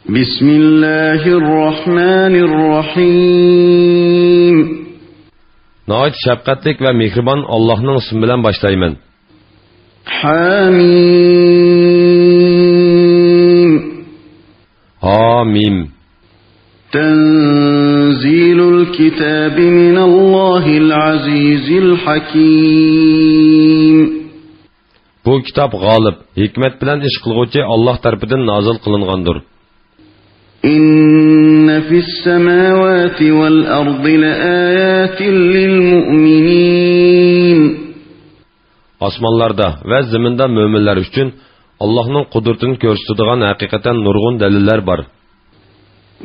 Bismillahirrahmanirrahim. Nəhayət şəfqətlik və mehriban Allah'ın ismi bilan başlayman. Hamim. Hamim. Tenzilul kitabi minallahil azizil hakim. Bu kitap g'olib, hikmet bilan ish qilguvchi Allah tarafidan nozil qilingandir. İnne fis semavati vel ardi laayatin lil mu'minin. Osmonlarda va zaminda mo'minlar uchun Allohning qudratini ko'rsatadigan haqiqatan nurg'un dalillar bor.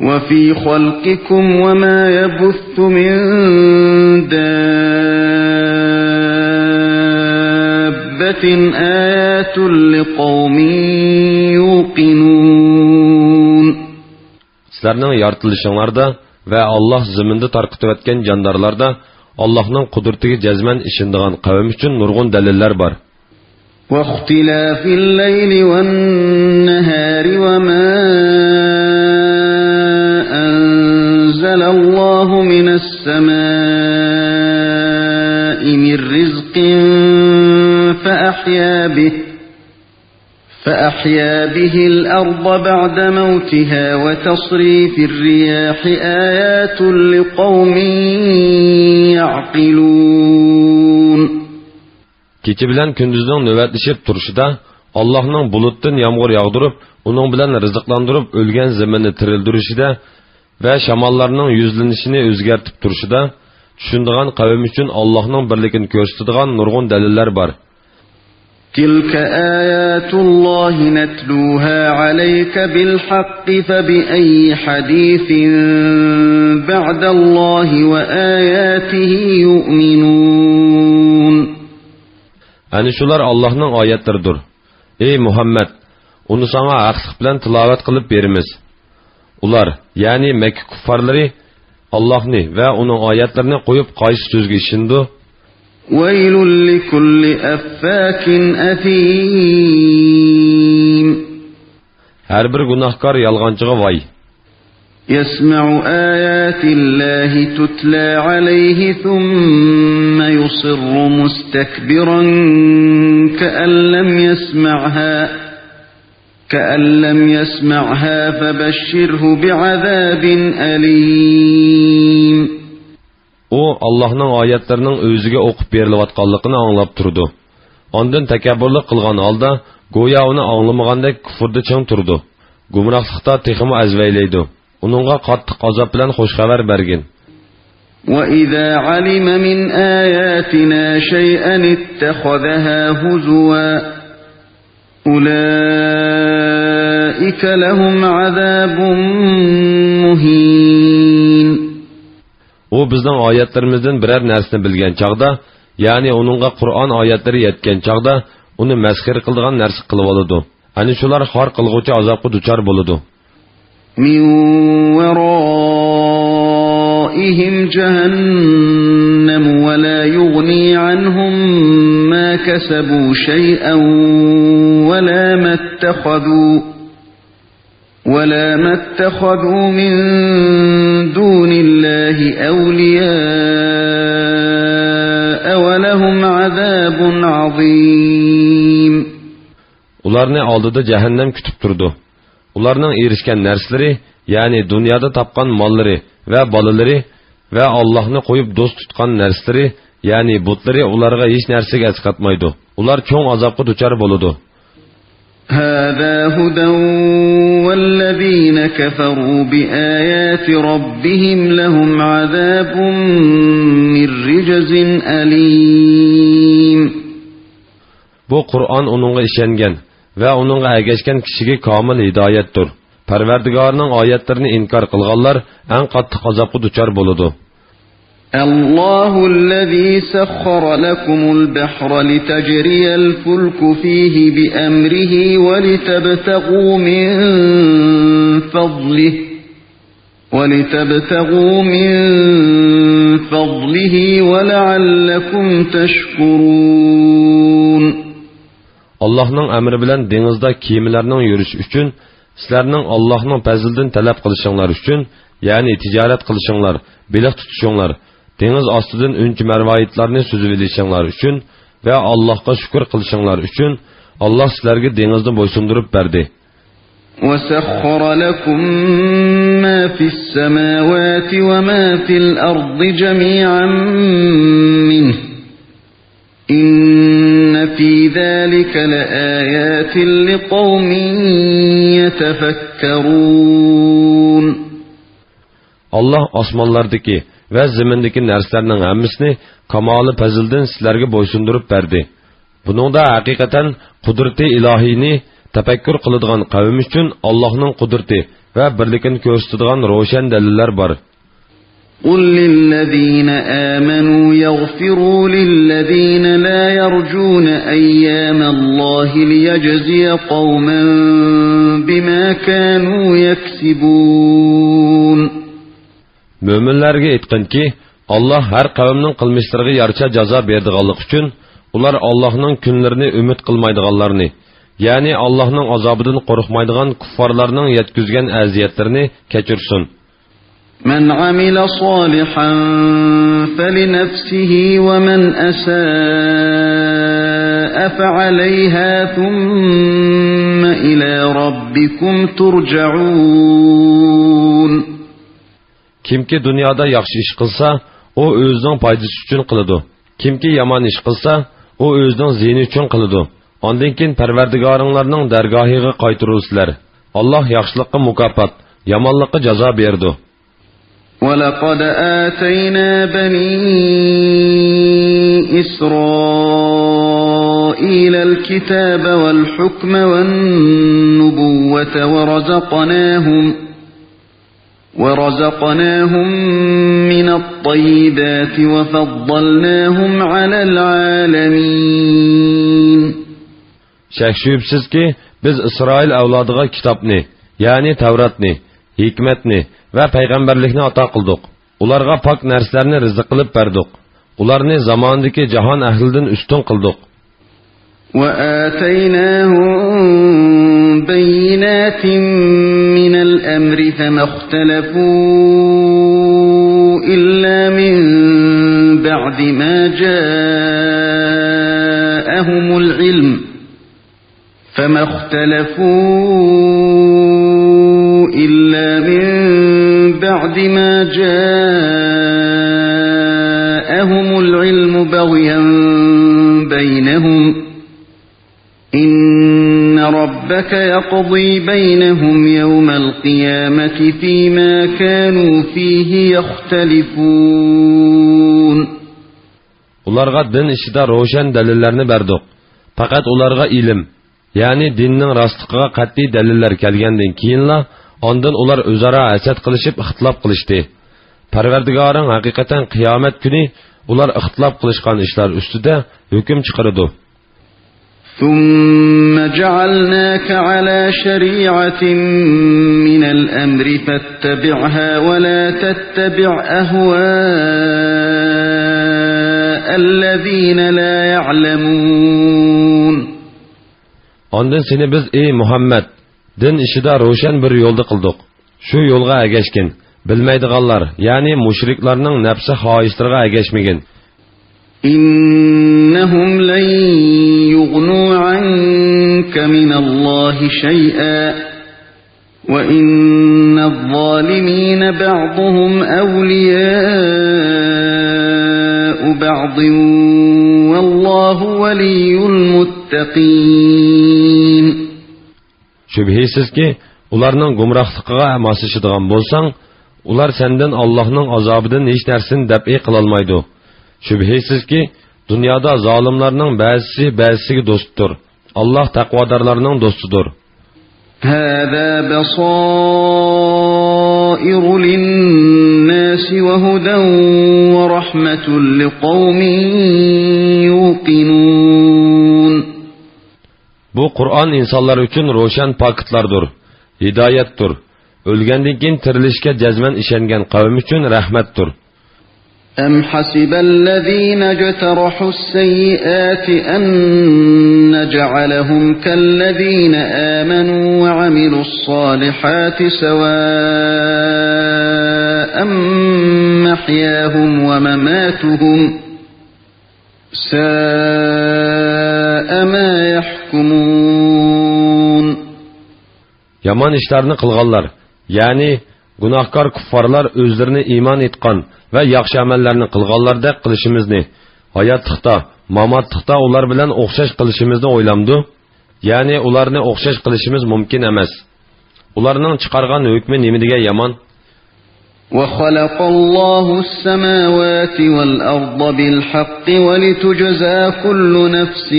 Ve fi xalqikum ve ma yabuthu min dabbatin ayatun liqawmin yuqinun. Sizlarning yaratilishinglarda va Alloh zaminda tarqitib o'tgan jandarlarda Allohning qudratiga jazman ishindigan qavm uchun nurg'un dalillar bor. Wa ixtilafil layli wan nahari wa ma anzalallahu minas samaa'i min rizqin فأحيا به الأرض بعد موتها وتصريف الرياح آيات لقوم يعقلون. Kecha bilan kunduzning navbatlashib turishida Allohning bulutdan yomg'ir yog'dirib, uning bilan rizqlantirib o'lgan zaminni tirildirishida va shamollarning yuzlanishini o'zgartib turishida tushundigan qavm uchun Allohning birligini ko'rsatadigan nurg'un dalillar bor. تلك آيات الله نتلوها عليك بالحق فبأي حديث بعد الله وآياته يؤمنون. Ani shular Allohning oyatlaridir. Ey Muhammad, uni sana haqliq bilan tilovat qilib beramiz. Ular, ya'ni Makka kuffarlari Allohni va uning oyatlarini qo'yib qaysi so'zga ishindi? وَيْلٌ لِكُلِّ أَفَّاكٍ أَثِيمٍ. Her bir günahkar yalgancıga vay. يَسْمَعُ آيَاتِ اللَّهِ تُتْلَى عَلَيْهِ ثُمَّ يُصِرُّ مُسْتَكْبِرًا كَأَن لَّمْ يَسْمَعْهَا فَبَشِّرْهُ بِعَذَابٍ أَلِيمٍ. O Allah'ның ayetlerinin özüge okup berilayotganligini anlap turdu. Ondan takabburlik qilgan holda go'yo uni anglamagandek kufrda ching turdi. Gumrohlikda texmi azvaylaydi. Uningga qattiq azob bilan xush xabar bergin. وَإِذَا عَلِمَ مِنْ آيَاتِنَا شَيْئًا اتَّخَذَهَا هُزُوًا أُولَئِكَ لَهُمْ عَذَابٌ مُهِينٌ. O bizning oyatlarimizdan biror narsani bilgan chaqda, ya'ni uningga Qur'on oyatlari yetgan chaqda, uni masxir qiladigan narsa qilib oladi. Ani shular xor qilguvchi azobga duchor bo'ladi. Min waraihim jahannam wa la yughni anhum ma kasabu shay'an ولا ما اتخذوا من دون الله أولياء ولهم عذاب عظيم. Ularni oldida jahannam kutib turdi. Ularning erishgan narsalari, ya'ni dunyoda topgan mollari va bolalari va Allohni qo'yib do'st tutgan narsalari, ya'ni butlari ularga hech narsaga asqatmaydi. Ular cho'ng azobga duchor bo'ladi. هذا هدى والذين كفروا بآيات ربهم لهم عذاب من رجز أليم. Bu Qur'on onunğa işengen ve onunğa ergeçken kişiге kamil hidayettir. Parvardigorning oyatlarini inkar qilganlar en qattiq azobga duchor bo'ladi. الله الذي سخر لكم البحر لتجري الفلك فيه بأمره ولتبتغوا من فضله ولعلكم تشكرون. Allah'ның emri bilen denizde kemilerinin yürüyüş üçün sizlarning Allohning fazlidan talab qilishinglar uchun, ya'ni tijorat qilishinglar, beliq tutishinglar, dengiz ostidan unchi marvoyitlarni suzib olishinglar uchun va Allohga shukr qilishinglar uchun Alloh sizlarga dengizni bo'ysundirib berdi. وَسَخَّرَ لَكُم مَّا فِي السَّمَاوَاتِ وَمَا فِي الْأَرْضِ جَمِيعًا مِّنْهُ إِنَّ فِي ذَلِكَ لَآيَاتٍ لِقَوْمٍ يَتَفَكَّرُونَ Allah osmonlardagi va zimindagi narsalarning hammasini kamoli fazildan sizlarga bo'ysundirib berdi. Buningda haqiqatan qudrati ilohiyni tafakkur qiladigan qavm uchun Allohning qudrati va birligini ko'rsatadigan ro'shan dalillar bor. قُل لِّلَّذِينَ آمَنُوا يَغْفِرُوا لِلَّذِينَ لَا يَرْجُونَ أَيَّامَ اللَّهِ لِيَجْزِيَ قَوْمًا بِمَا كَانُوا يَكْسِبُونَ Müminlerge aytqinki, Allah her qavmning qilmishlariga yarasha jazo beradiganlik uchun ular Allohning kunlarini umid qilmaydiganlarni, ya'ni Allohning azobidan qo'rqmaydigan kuffarlarning yetkizgan aziyatlarini kechirsin. من عمل صالحا فلنفسه ومن أساء فعليها ثم إلى ربكم ترجعون Kimki dünyada yaxshi ish qilsa, o o'zining foydasi uchun qiladi. Kimki yomon ish qilsa, o o'zining ziyni uchun qiladi. Ondan keyin Parvardigoringlarning dargohiga qaytirilsizlar. Alloh yaxshilikqa mukofot, yomonlikqa jazo berdi. وَلَقَدْ آتَيْنَا بَنِي إِسْرَائِيلَ الْكِتَابَ وَالْحُكْمَ وَالنُّبُوَّةَ ورزقناهم من الطيبات وفضلناهم على العالمين. Şək şübhsiz ki, biz İsrail avladığa kitabni, yani Tevratni, hikmetni ve peygamberlikni ata qıldık. Ularga pak nərslərini rizq qılıb berdik. Ularni zamandaki cahan əhlidin üstün qıldık. وَآتَيْنَاهُمْ بَيِّنَاتٍ مِّنَ الْأَمْرِ فَمَا اخْتَلَفُوا إِلَّا مِن بَعْدِ مَا جَاءَهُمُ الْعِلْمُ بَغْيًا بَيْنَهُمْ إِنَّ رَبَّكَ يَقْضِي بَيْنَهُمْ يَوْمَ الْقِيَامَةِ فِيمَا كَانُوا فِيهِ يَخْتَلِفُونَ Ularga din işida roşan dalillarni berdik. Fakat ularga ilim, yani dinning rostligiga qat'iy dalillar kelgandan keyinla ondan ular o'zaro hasad qilishib ixtilof qilishdi. Parvardigoring haqiqatan qiyomat kuni ular ixtilof qilishgan ishlar ustida hukm chiqaradi. ثُمَّ جَعَلْنَاكَ عَلَى شَرِيعَةٍ مِّنَ الْأَمْرِ فَاتَّبِعْهَا وَلَا تَتَّبِعْ أَهْوَاءَ الَّذِينَ لَا يَعْلَمُونَ Ondan seni biz ey Muhammed din işida roşan bir yolda qildik. Şu yolga ergeşkin, bilmaydiganlar, yani müşriklarning nafsi xohislarga ergeşmegin. إنهم لن يغنوا عنك من الله شيئا وإن الظالمين بعضهم أولياء بعض والله ولي المتقين. Şübhisiz ki, ularning gumrohligiga mosishadigan bo'lsang, ular sendan Allohning azobidan hech narsani dab'i qilolmaydi. Şübhisiz ki, dünyada zalimlarning ba'zisiga do'stdir. Allah taqvodorlarning do'stidir. هذا بصائر للناس وهدى ورحمة لقوم يوقنون. Bu Kur'an insanlar için roşan paketlardır, hidayettir. Ölgəndən keyin tirilishga jazman ishongan qavm uchun rahmatdir. أم حسب الذين اجترحوا السيئات أن نجعلهم كالذين آمنوا وعملوا الصالحات سواء محياهم ومماتهم ساء ما يحكمون. Yaman işlerini kılganlar, yani günahkar kuffarlar özlerini iman etkan ve yaxşı amellerini kılganlardek kılışımızını, hayatlıkta, mamatlıkta ular bilen okşaş kılışımızını oylamdı, yani ularını okşaş kılışımız mümkün emez. Ularının çıkargan hükmü nemidige yaman? وَخَلَقَ اللَّهُ السَّمَاوَاتِ وَالْأَرْضَ بِالْحَقِّ وَلِتُجْزَى كُلُّ نَفْسٍ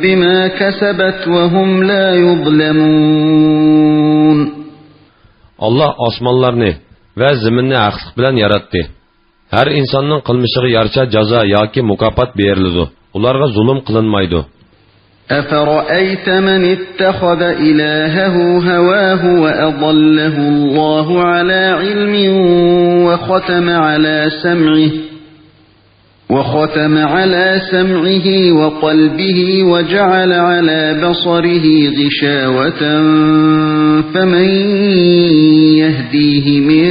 بِمَا كَسَبَتْ وَهُمْ لَا يُظْلَمُونَ. Allah osmonlarni ve ziminni haqliq bilan yaratdi. Her insanın qilmishiga yarasha jazo yoki mukofot beriladi. Ularga zulm qilinmaydi. أَفَرَأَيْتَ مَنِ اتَّخَذَ إِلَٰهَهُ هَوَاهُ وَأَضَلَّهُ اللَّهُ عَلَىٰ عِلْمٍ وَخَتَمَ عَلَىٰ سَمْعِهِ وَقَلْبِهِ وَجَعَلَ عَلَىٰ بَصَرِهِ غِشَاوَةً فَمَن يَهْدِيهِ مِن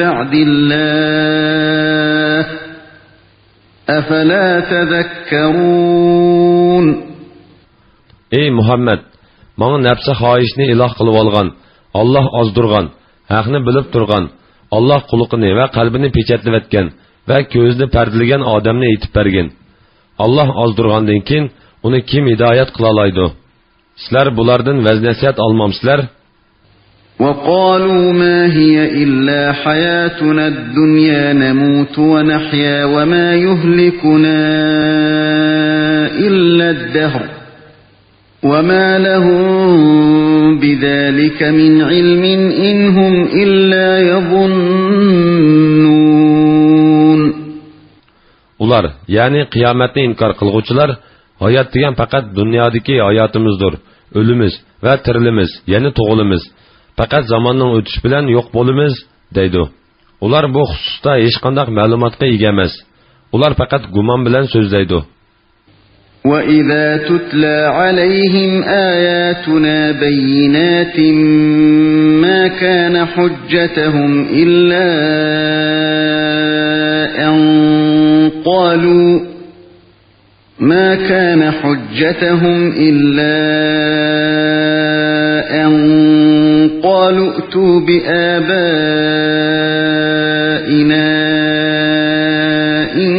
بَعْدِ اللَّهِ أَفَلَا تَذَكَّرُونَ. Ey Muhammed, bana nefsi haişini ilah kılıp algan, Allah azdurgan, haqni bilip turgan, Allah kuluqini ve kalbini peçetlivetken ve gözünü perdiligen adamni etip bergen. Allah azdurgandan keyin uni kim hidayet kılalaydı? Sizler bulardan veznasiyat almamsizlar? وَقَالُوا مَا هِيَ إِلَّا حَيَاتُنَا الدُّنْيَا نَمُوتُ وَنَحْيَا وَمَا يُهْلِكُنَا إِلَّا الدَّهْرُ وَمَا لَهُم بِذَلِكَ مِنْ عِلْمٍ إِنْ هُمْ إِلَّا يَظُنُّونَ. Ular, yani kıyametni inkar kılgıçılar, hayat degen fakat dünyadaki hayatımızdır, ölümüz ve tirilimiz, yani toğulumuz. Fakat zamanның ötüş bilen yok bolumuz, deydi. Ular bu hususta hiç qandaq ma'lumotga ega emas. Ular fakat guman bilen sözleydi. وَإِذَا تُتْلَى عَلَيْهِمْ آيَاتُنَا بَيِّنَاتٍ مَا كَانَ حُجَّتُهُمْ إِلَّا أَن قَالُوا ائْتُوا بِآبَائِنَا إِن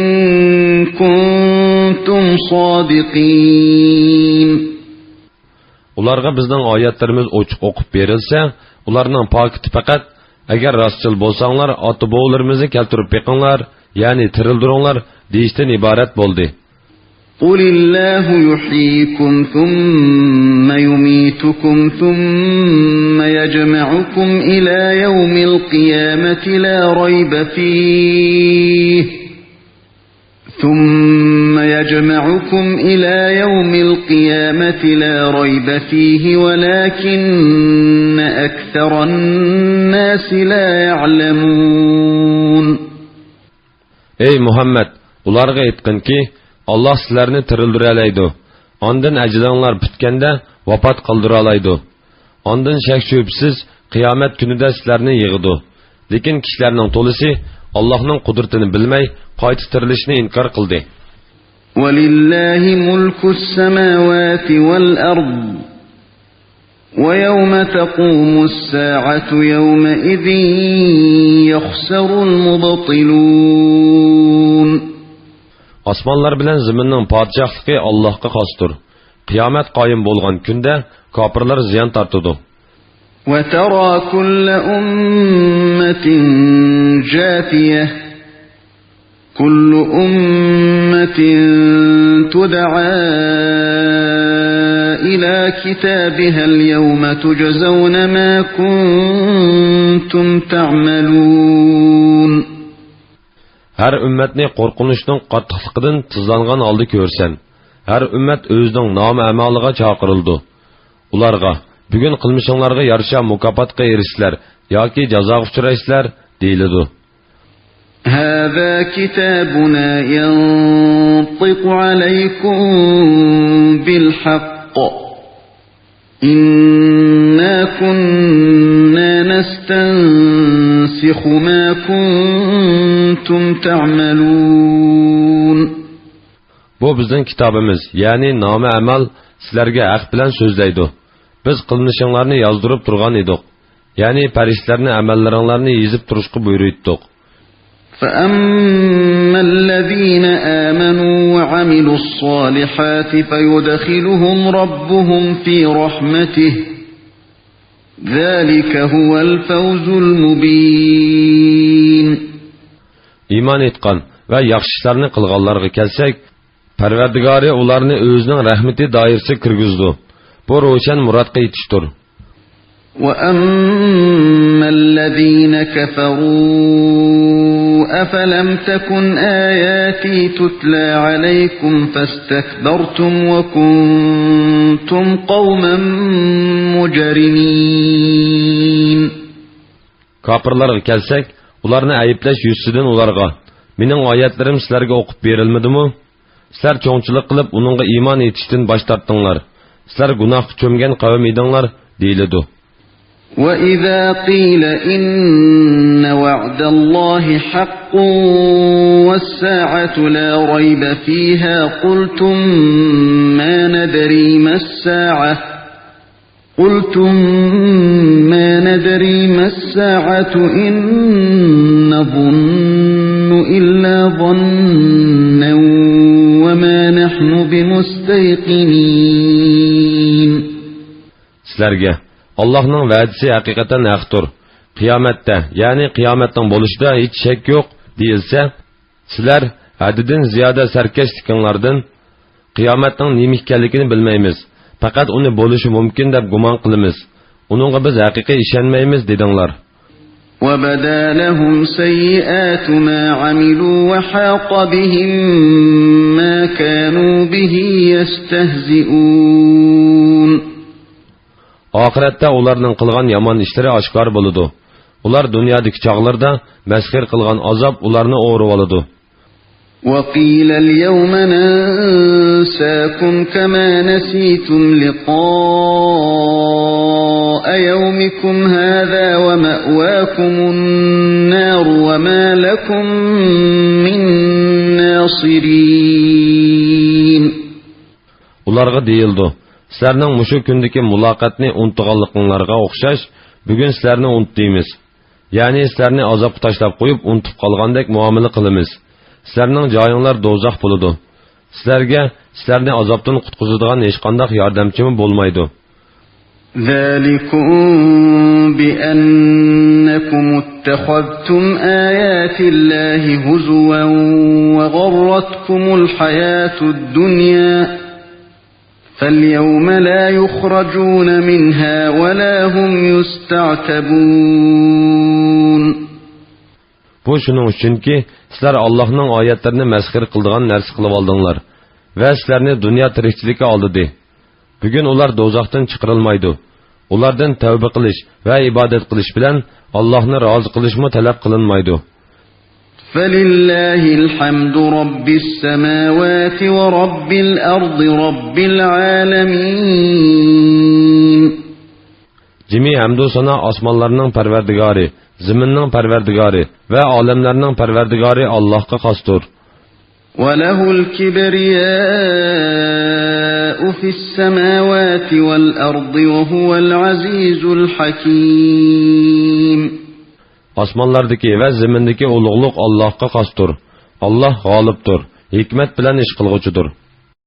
كُنتُمْ صَادِقِينَ. Ularga bizning oyatlarimiz ochiq o'qib berilsa, ularning pakiti faqat agar rostchil bo'lsanglar, ota-bobolarimizni keltirib beqinglar, ya'ni tirildiringlar deyishdan iborat bo'ldi. قُلِ اللَّهُ يُحْيِيكُمْ ثُمَّ يُمِيتُكُمْ ثُمَّ يَجْمَعُكُمْ إِلَى يَوْمِ الْقِيَامَةِ لَا رَيْبَ فِيهِ وَلَكِنَّ أَكْثَرَ النَّاسِ لَا يَعْلَمُونَ. Ey Muhammed, ularga aytqin ki, Allah sizlarni tirildirəlaydı. Ondan əclənlər bitkəndə vafat qıldıralaydı. Ondan şək şübhsiz qiyamet günüdə sizlarni yığıdı. Lekin kişilərinin tolisi Allah'ın qudretini bilməy, qayta tirilişini inkar qıldı. وَلِلَّهِ مُلْكُ السَّمَاوَاتِ وَالْأَرْضِ وَيَوْمَ تَقُومُ السَّاعَةُ يَوْمَئِذٍ يَخْسَرُ الْمُبْطِلُونَ. Osmonlar bilan zaminning podshohligi Allohga xosdir. Qiyomat qoyim bo'lgan kunda kofirlar ziyon tortadi. وَتَرَى كُلَّ أُمَّةٍ جَاثِيَةً كُلُّ أُمَّةٍ تُدْعَى إِلَى كِتَابِهَا الْيَوْمَ تُجْزَوْنَ مَا كُنتُمْ تَعْمَلُونَ. Her ümmetni qorqunishning qattiqligidan tizlangan holda ko'rsan. Her ümmet o'zining nomi amaliga chaqirildi. Ularga bugun qilmishinglarga yarasha mukofotga erishsizlar yoki jazoga uchraysizlar deyiladi. هذا كتابنا ينطق عليكم بالحق إنا كنا نستنسخ ما كنتم تعملون. Bu bizning kitobimiz, ya'ni nomi amal sizlarga haq bilan so'zlaydi. Biz qilmishinglarni yozdirib turgan edik. Ya'ni farishtalarni amallaringlarni yezib turishga buyurdik. فَأَمَّا الَّذِينَ آمَنُوا وَعَمِلُوا الصَّالِحَاتِ فَيُدْخِلُهُمْ رَبُّهُمْ فِي رَحْمَتِهِ ذَلِكَ هُوَ الْفَوْزُ الْمُبِينُ. İman etgan ve yaxshi ishlarni qilganlarga kelsak, Parvardigori ularni o'zining rahmati doirasiga kirgizdi. Bu ro'shan murodga yetishdir. وَأَمَّا الَّذِينَ كَفَرُوا أَفَلَمْ تَكُنْ آيَاتِي تُتْلَى عَلَيْكُمْ فَاسْتَكْبَرْتُمْ وَكُنْتُمْ قَوْمًا مُجْرِمِينَ. Kafirlarga kelsak, ularni ayıplash yuzidan ularga, mening oyatlarim sizlarga o'qib berilmadimi? Sizlar cho'ngchilik qilib, uningga iymon etishdan bosh tortdinglar. Sizlar gunohga cho'mgan qavm edinglar, deyiladi. وَإِذَا قِيلَ إِنَّ وَعْدَ اللَّهِ حَقٌّ وَالسَّاعَةُ لَا رَيْبَ فِيهَا قُلْتُمْ مَا نَدْرِي مَا السَّاعَةُ إِن نَّظُنُّ إِلَّا ظَنًّا وَمَا نَحْنُ بِمُسْتَيْقِنِينَ. Sizlarga Allah'ның va'disi haqiqatan haqdir. Qiyomatda, ya'ni qiyomatning bo'lishida hech shak yo'q deyilsa, sizlar haddidan ziyoda sarkashliklardan qiyomatning nima ekanligini bilmaymiz. Faqat uni bo'lishi mumkin deb gumon qilamiz. Uningga biz haqiqiy ishonmaymiz dedinglar. وَبَدَا لَهُمْ سَيِّئَاتُ مَا عَمِلُوا وَحَاقَ بِهِم مَّا كَانُوا بِهِ يَسْتَهْزِئُونَ. Oxiratda ularning qilgan yomon ishlari oshkor bo'ladi. Ular dunyodagi chog'larda masxir qilgan azob ularni o'rib oladi. وَقِيلَ الْيَوْمَ نَنسَاكُمْ كَمَا نَسِيتُمْ لِقَاءَ يَوْمِكُمْ هَذَا وَمَأْوَاكُمُ النَّارُ وَمَا لَكُمْ مِنْ نَاصِرِينَ. Ularga deyildi: Sizlarning mushu kundagi muloqotni unutganliklaringizga o'xshash, bugun sizlarni unutdimiz. Ya'ni sizlarni azobga tashlab qo'yib, unutib qolgandek muomala qilamiz. Sizlarning joyinglar do'zax bo'ladi. Sizlarni azobdan qutqizadigan hech qanday yordamchimi bo'lmaydi. ذَلِكُمْ بِأَنَّكُمُ اتَّخَذْتُمْ آيَاتِ اللَّهِ هُزُوًا وَغَرَّتْكُمُ الْحَيَاةُ الدُّنْيَا فَالْيَوْمَ لَا يُخْرَجُونَ مِنْهَا وَلَا هُمْ يُسْتَعْتَبُونَ. Bu şunun üçünki, sizler Allah'ın ayetlerini mezhir kıldığan nersi kılıp aldınlar ve sizlerini dünya tirikçilike aldı de. Bugün ular dozaqdan çıkarılmaydı. Ulardan tövbe kılış ve ibadet kılış bilen Allah'ını razı kılış mı talep kılınmaydı. فَلِلَّهِ الْحَمْدُ رَبِّ السَّمَاوَاتِ وَرَبِّ الْأَرْضِ رَبِّ الْعَالَمِينَ. Cimi hamdu sana asmanlarının perverdigari, ziminin perverdigari ve alemlerinin perverdigari Allah'a kastır. وَلَهُ الْكِبْرِيَاءُ فِي السَّمَاوَاتِ وَالْأَرْضِ وَهُوَ الْعَزِيزُ الْحَكِيمُ. Asmanlardaki ve zimindeki uluğluk Allah'a kastır. Allah galiptir, hikmet bilen iş kılgıcıdır.